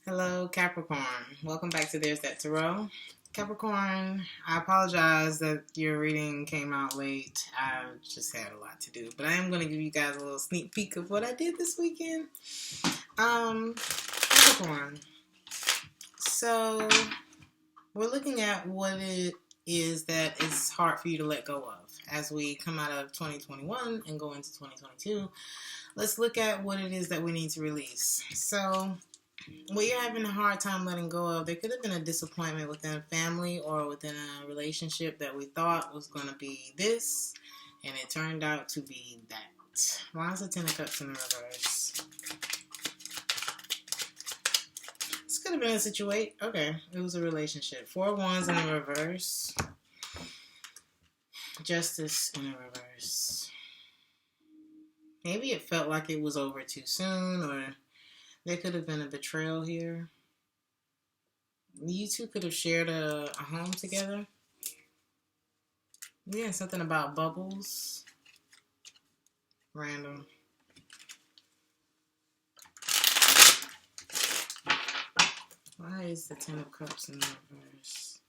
Hello, Capricorn. Welcome back to Theresthattarot. Capricorn, I apologize that your reading came out late. I just had a lot to do, but I am going to give you guys a little sneak peek of what I did this weekend. Capricorn. So, we're looking at what it is that is hard for you to let go of as we come out of 2021 and go into 2022. Let's look at what it is that we need to release. So, what you're having a hard time letting go of, there could have been a disappointment within a family or within a relationship that we thought was going to be this, and it turned out to be that. Why is the Ten of Cups in the reverse? This could have been a situation. Okay, it was a relationship. Four of Wands in the reverse. Justice in the reverse. Maybe it felt like it was over too soon, or there could have been a betrayal here. You two could have shared a home together. Yeah, something about bubbles. Random. Why is the Ten of Cups in the reverse?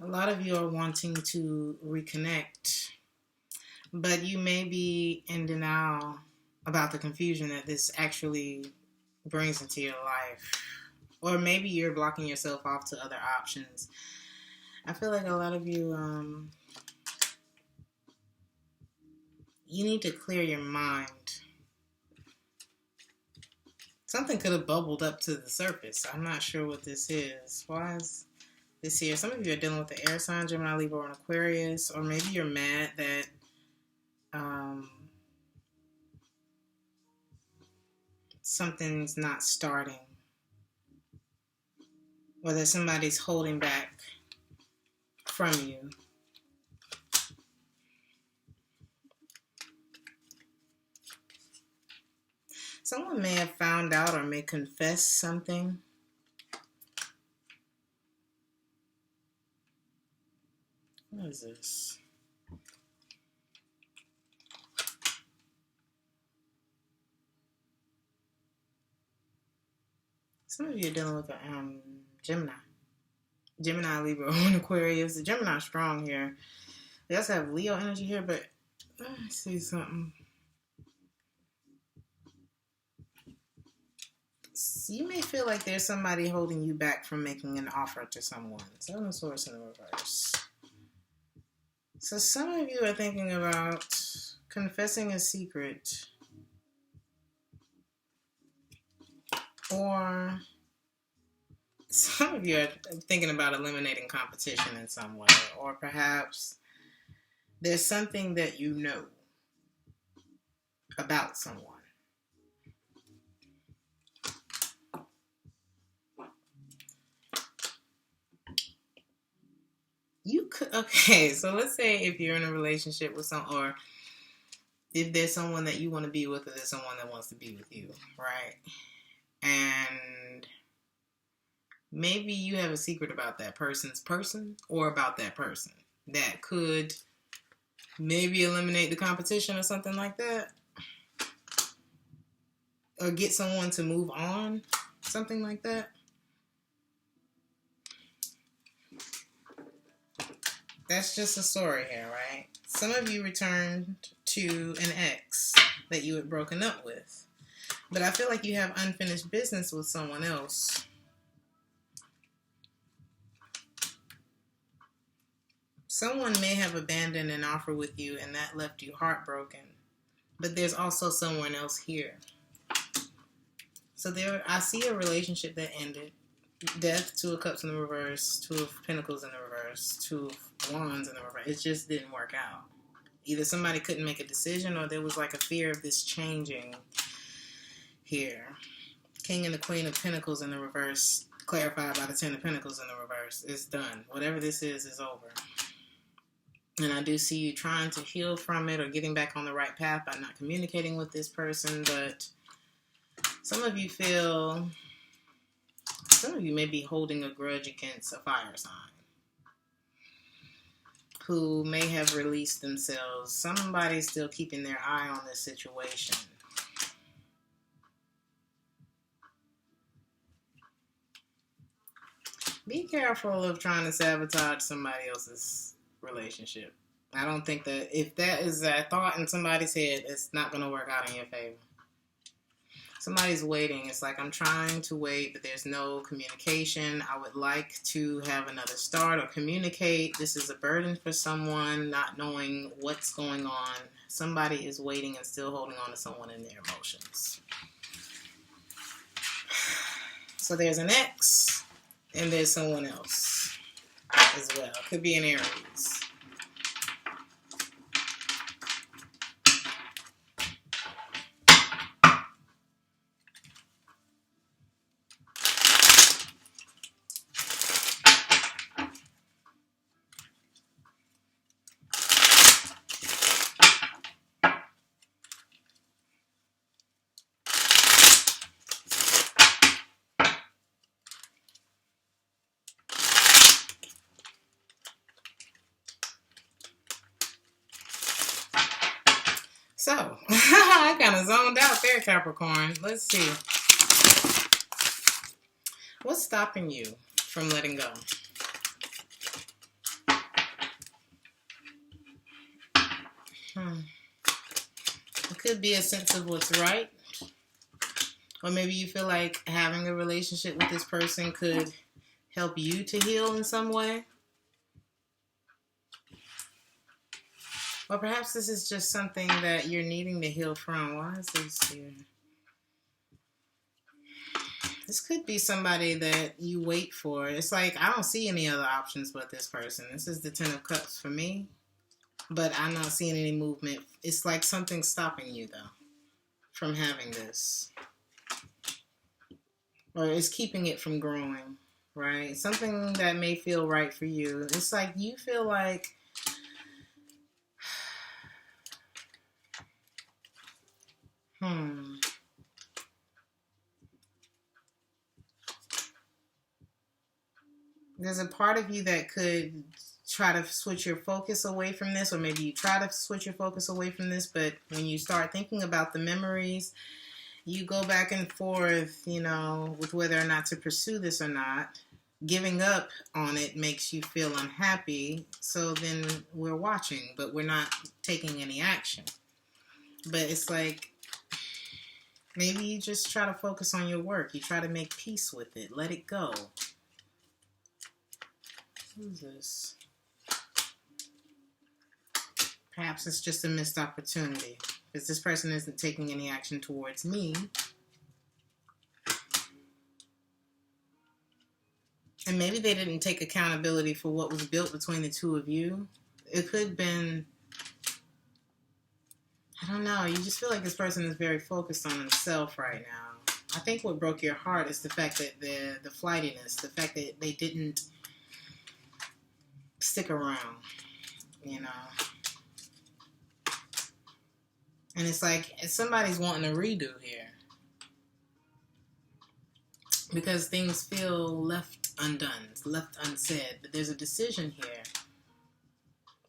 A lot of you are wanting to reconnect, but you may be in denial about the confusion that this actually brings into your life. Or maybe you're blocking yourself off to other options. I feel like a lot of you, you need to clear your mind. Something could have bubbled up to the surface. I'm not sure what this is. Why is this here? Some of you are dealing with the air sign, Gemini, Libra, or an Aquarius. Or maybe you're mad that something's not starting. Or that somebody's holding back from you. Someone may have found out or may confess something. What is this? Some of you are dealing with a Gemini. Gemini, Libra, and Aquarius. The Gemini is strong here. They also have Leo energy here, but let me see something. You may feel like there's somebody holding you back from making an offer to someone. Seven of Swords in the reverse. So some of you are thinking about confessing a secret. Or some of you are thinking about eliminating competition in some way. Or perhaps there's something that you know about someone. You could, okay, so let's say if you're in a relationship with someone, or if there's someone that you want to be with, or there's someone that wants to be with you, right? And maybe you have a secret about that person's person, or about that person that could maybe eliminate the competition or something like that, or get someone to move on, something like that. That's just a story here, right? Some of you returned to an ex that you had broken up with. But I feel like you have unfinished business with someone else. Someone may have abandoned an offer with you and that left you heartbroken. But there's also someone else here. So I see a relationship that ended. Death, Two of Cups in the reverse, Two of Pentacles in the reverse, Two of Wands in the reverse. It just didn't work out. Either somebody couldn't make a decision, or there was like a fear of this changing here. King and the Queen of Pentacles in the reverse, clarified by the Ten of Pentacles in the reverse. It's done. Whatever this is over. And I do see you trying to heal from it, or getting back on the right path by not communicating with this person. But some of you may be holding a grudge against a fire sign who may have released themselves. Somebody's still keeping their eye on this situation. Be careful of trying to sabotage somebody else's relationship. I don't think that if that is a thought in somebody's head, it's not going to work out in your favor. Somebody's waiting. It's like, I'm trying to wait, but there's no communication. I would like to have another start or communicate. This is a burden for someone, not knowing what's going on. Somebody is waiting and still holding on to someone in their emotions. So there's an ex, and there's someone else as well. Could be an Aries. So, I kind of zoned out there, Capricorn. Let's see. What's stopping you from letting go? It could be a sense of what's right. Or maybe you feel like having a relationship with this person could help you to heal in some way. Or perhaps this is just something that you're needing to heal from. Why is this here? This could be somebody that you wait for. It's like, I don't see any other options but this person. This is the 10 of Cups for me. But I'm not seeing any movement. It's like something's stopping you, though, from having this. Or it's keeping it from growing, right? Something that may feel right for you. It's like you feel like... There's a part of you that could try to switch your focus away from this, or maybe you try to switch your focus away from this, but when you start thinking about the memories, you go back and forth, you know, with whether or not to pursue this or not. Giving up on it makes you feel unhappy, so then we're watching, but we're not taking any action. But it's like, maybe you just try to focus on your work. You try to make peace with it. Let it go. Who's this? Perhaps it's just a missed opportunity. Because this person isn't taking any action towards me. And maybe they didn't take accountability for what was built between the two of you. It could have been... I don't know. You just feel like this person is very focused on himself right now. I think what broke your heart is the fact that the flightiness, the fact that they didn't stick around, you know. And it's like somebody's wanting a redo here. Because things feel left undone, left unsaid. But there's a decision here.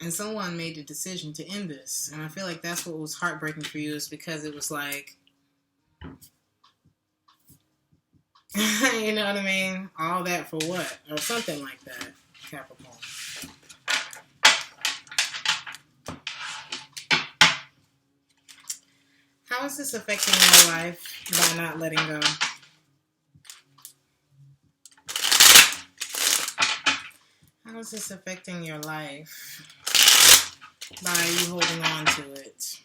And someone made the decision to end this. And I feel like that's what was heartbreaking for you, is because it was like, you know what I mean? All that for what? Or something like that, Capricorn. How is this affecting your life by not letting go? How is this affecting your life by you holding on to it?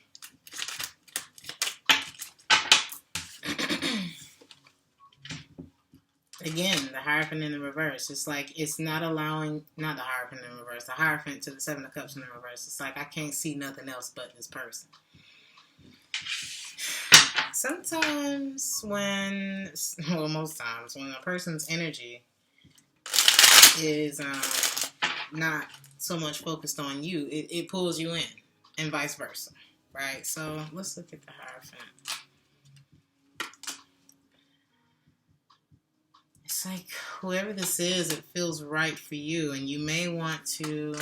Again, the Hierophant in the reverse. It's like it's not allowing, not the Hierophant in the reverse, the Hierophant to the 7 of Cups in the reverse. It's like I can't see nothing else but this person. Sometimes when, well, most times when a person's energy is not so much focused on you, it pulls you in, and vice versa, right? So let's look at the Hierophant. It's like whoever this is, it feels right for you, and you may want to,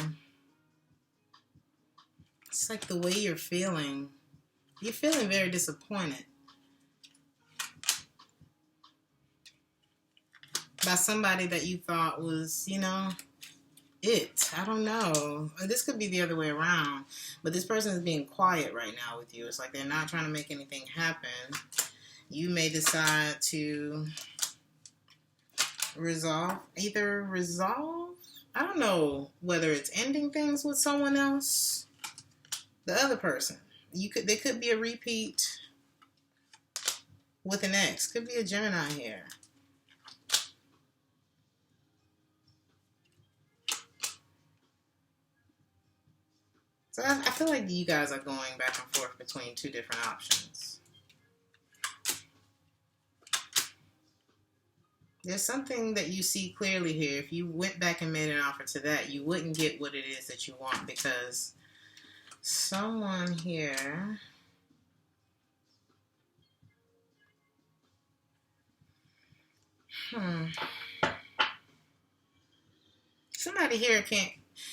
it's like the way you're feeling very disappointed. by somebody that you thought was, you know, it. I don't know. This could be the other way around. But this person is being quiet right now with you. It's like they're not trying to make anything happen. You may decide to resolve. I don't know whether it's ending things with someone else. The other person. There could be a repeat with an ex. Could be a Gemini here. So I feel like you guys are going back and forth between two different options. There's something that you see clearly here. If you went back and made an offer to that, you wouldn't get what it is that you want, because someone here... Somebody here can't...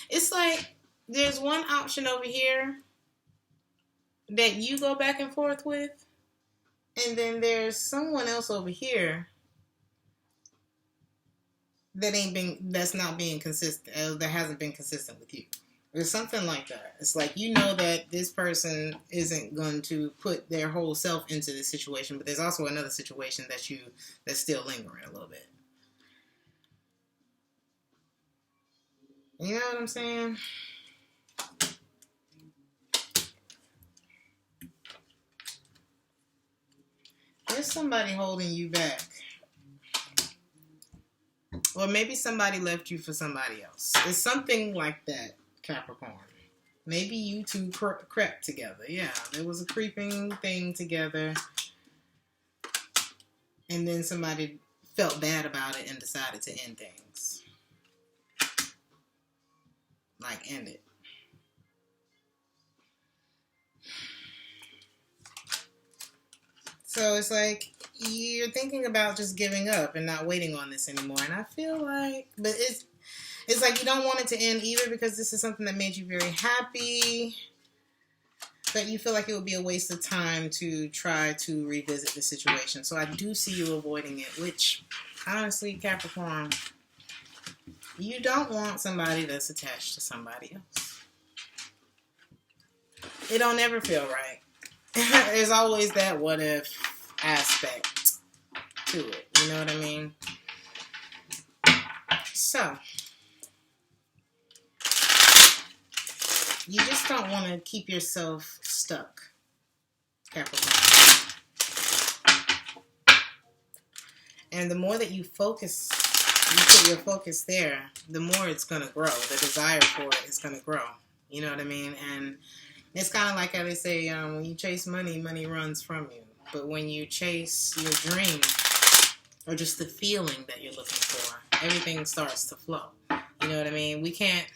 It's like there's one option over here that you go back and forth with, and then there's someone else over here that's not being consistent, that hasn't been consistent with you. There's something like that. It's like, you know that this person isn't going to put their whole self into this situation, but there's also another situation that's still lingering a little bit. You know what I'm saying? There's somebody holding you back. Or maybe somebody left you for somebody else. It's something like that, Capricorn. Maybe you two crept together. Yeah, there was a creeping thing together. And then somebody felt bad about it and decided to end things. Like, end it. So it's like you're thinking about just giving up and not waiting on this anymore. And I feel like, but it's like you don't want it to end either, because this is something that made you very happy. But you feel like it would be a waste of time to try to revisit the situation. So I do see you avoiding it, which, honestly, Capricorn, you don't want somebody that's attached to somebody else. It don't ever feel right. There's always that what if aspect to it. You know what I mean? So, you just don't want to keep yourself stuck, Capricorn. And the more that you put your focus there, the more it's going to grow. The desire for it is going to grow. You know what I mean? And it's kind of like how they say, when you chase money, money runs from you. But when you chase your dream, or just the feeling that you're looking for, everything starts to flow. You know what I mean? We can't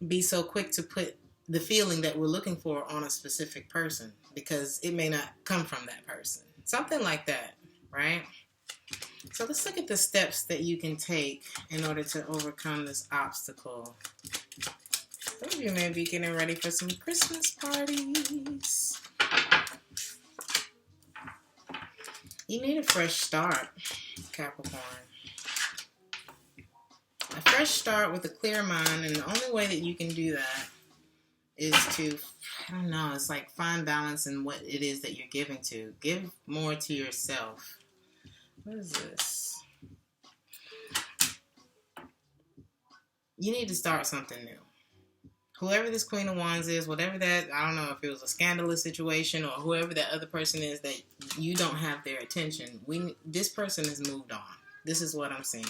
be so quick to put the feeling that we're looking for on a specific person, because it may not come from that person. Something like that, right? So let's look at the steps that you can take in order to overcome this obstacle. Some of you may be getting ready for some Christmas parties. You need a fresh start, Capricorn. A fresh start with a clear mind, and the only way that you can do that is to, I don't know, it's like find balance in what it is that you're giving to. Give more to yourself. What is this? You need to start something new. Whoever this Queen of Wands is, whatever that, I don't know if it was a scandalous situation or whoever that other person is that you don't have their attention. This person has moved on. This is what I'm seeing.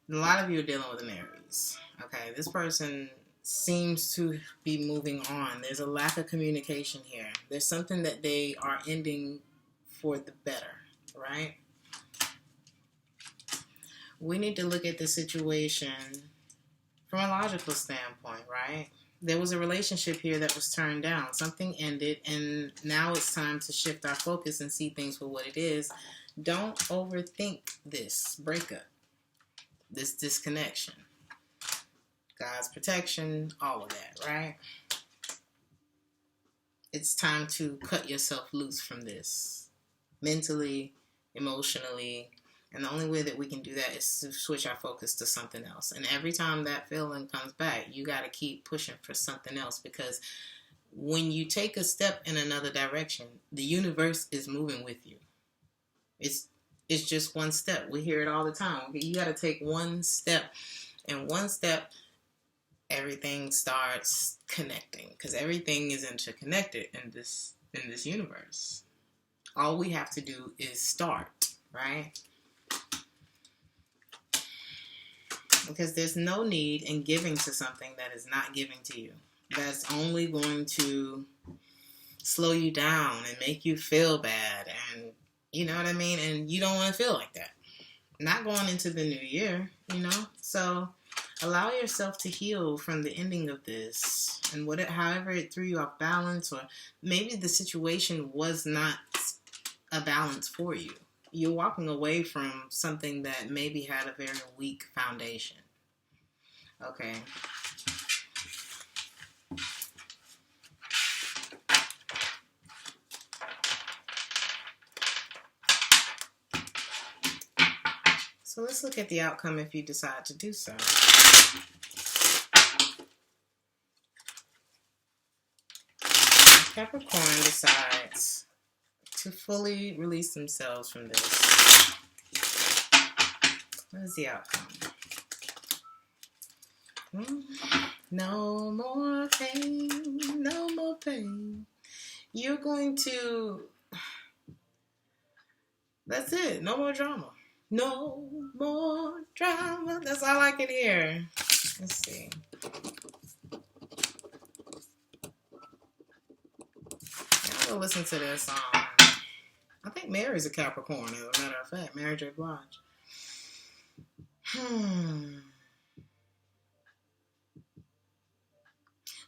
A lot of you are dealing with an Aries. Okay, this person seems to be moving on. There's a lack of communication here. There's something that they are ending for the better, right? We need to look at the situation from a logical standpoint, right? There was a relationship here that was turned down. Something ended, and now it's time to shift our focus and see things for what it is. Don't overthink this breakup, this disconnection. God's protection, all of that, right? It's time to cut yourself loose from this. Mentally, emotionally, And the only way that we can do that is to switch our focus to something else. And every time that feeling comes back, you got to keep pushing for something else, because when you take a step in another direction, the universe is moving with you. It's just one step. We hear it all the time. You got to take one step, and one step, everything starts connecting, because everything is interconnected in this universe. All we have to do is start, right? Because there's no need in giving to something that is not giving to you. That's only going to slow you down and make you feel bad. And you know what I mean? And you don't want to feel like that. Not going into the new year, So allow yourself to heal from the ending of this. And however it threw you off balance, or maybe the situation was not a balance for you. You're walking away from something that maybe had a very weak foundation. Okay. So let's look at the outcome if you decide to do so. Capricorn decides to fully release themselves from this. What is the outcome? No more pain, no more pain. You're going to... That's it. No more drama. No more drama. That's all I can hear. Let's see. I'm going to listen to this song. I think Mary's a Capricorn, as a matter of fact. Mary J. Blige.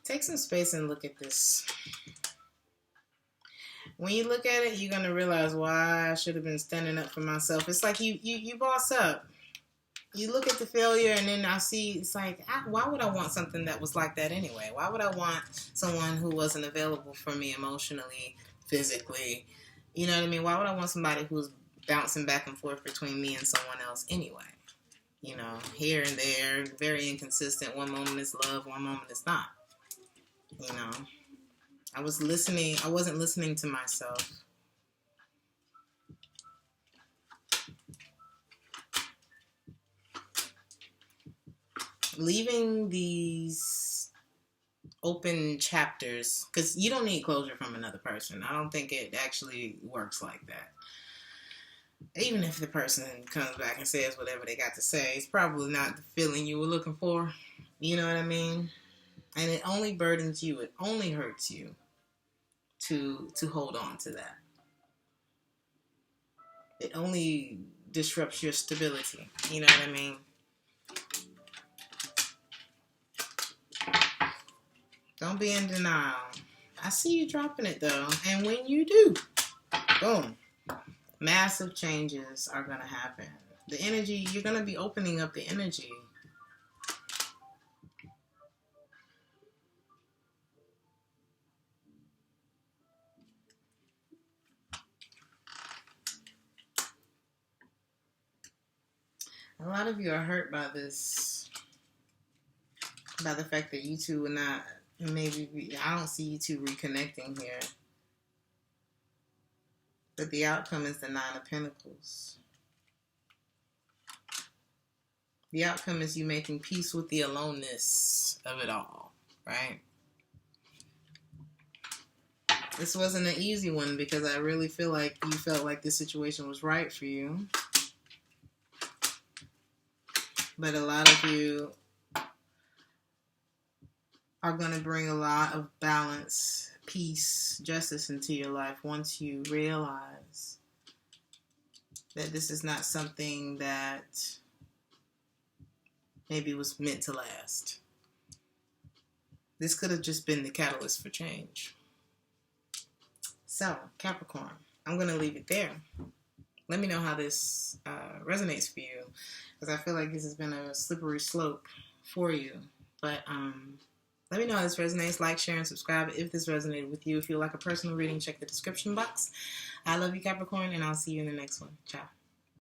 Take some space and look at this. When you look at it, you're going to realize why I should have been standing up for myself. It's like you boss up. You look at the failure, and then I see, it's like, why would I want something that was like that anyway? Why would I want someone who wasn't available for me emotionally, physically? You know what I mean? Why would I want somebody who's bouncing back and forth between me and someone else anyway? Here and there, very inconsistent. One moment is love, one moment is not. I wasn't listening to myself. Leaving these open chapters, because you don't need closure from another person. I don't think it actually works like that. Even if the person comes back and says whatever they got to say, it's probably not the feeling you were looking for. You know what I mean? And it only burdens you. It only hurts you to hold on to that. It only disrupts your stability. You know what I mean? Don't be in denial. I see you dropping it though. And when you do, boom, massive changes are going to happen. The energy, you're going to be opening up the energy. A lot of you are hurt by this, by the fact that you two are not, I don't see you two reconnecting here. But the outcome is the Nine of Pentacles. The outcome is you making peace with the aloneness of it all, right? This wasn't an easy one, because I really feel like you felt like this situation was right for you. But a lot of you are going to bring a lot of balance, peace, justice into your life once you realize that this is not something that maybe was meant to last. This could have just been the catalyst for change. So, Capricorn, I'm going to leave it there. Let me know how this resonates for you, because I feel like this has been a slippery slope for you. But let me know how this resonates. Like, share, and subscribe if this resonated with you. If you like a personal reading, check the description box. I love you, Capricorn, and I'll see you in the next one. Ciao.